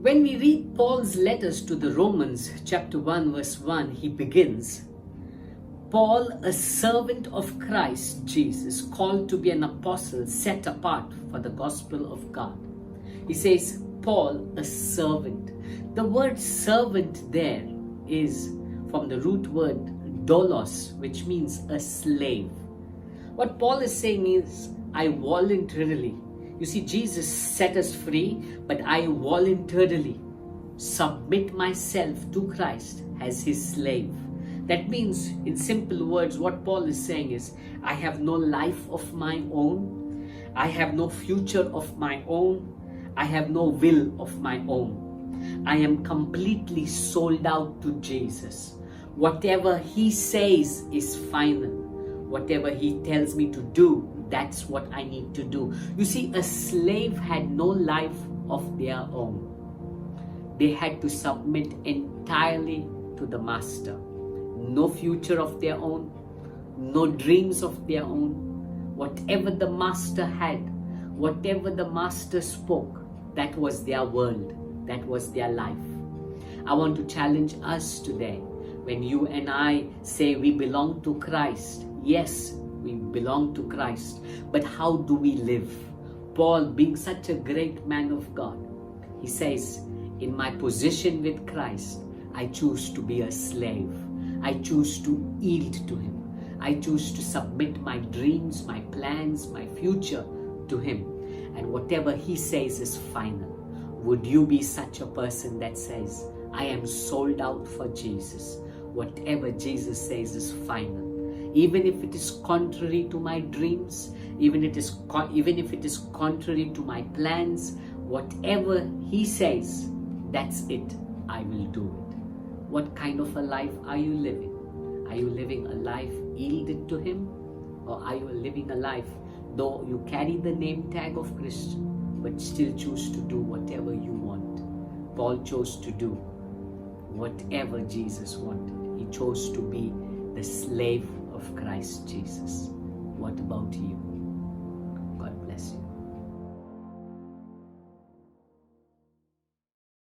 When we read Paul's letters to the Romans, chapter 1, verse 1, he begins, Paul, a servant of Christ Jesus, called to be an apostle, set apart for the gospel of God. He says, Paul, a servant. The word servant there is from the root word doulos, which means a slave. What Paul is saying is, I voluntarily, you see, Jesus set us free, but I voluntarily submit myself to Christ as his slave. That means, in simple words, what Paul is saying is, I have no life of my own. I have no future of my own. I have no will of my own. I am completely sold out to Jesus. Whatever he says is final. Whatever he tells me to do, that's what I need to do. You see, a slave had no life of their own. They had to submit entirely to the master. No future of their own, no dreams of their own. Whatever the master had, whatever the master spoke, that was their world, that was their life. I want to challenge us today. When you and I say we belong to Christ, yes, we belong to Christ, but how do we live? Paul, being such a great man of God, he says, in my position with Christ, I choose to be a slave. I choose to yield to him. I choose to submit my dreams, my plans, my future to him. And whatever he says is final. Would you be such a person that says, I am sold out for Jesus? Whatever Jesus says is final. Even if it is contrary to my dreams, even if it is contrary to my plans, whatever he says, that's it. I will do it. What kind of a life are you living? Are you living a life yielded to him? Or are you living a life, though you carry the name tag of Christian, but still choose to do whatever you want? Paul chose to do whatever Jesus wanted. He chose to be the slave of Christ Jesus. What about you? God bless you.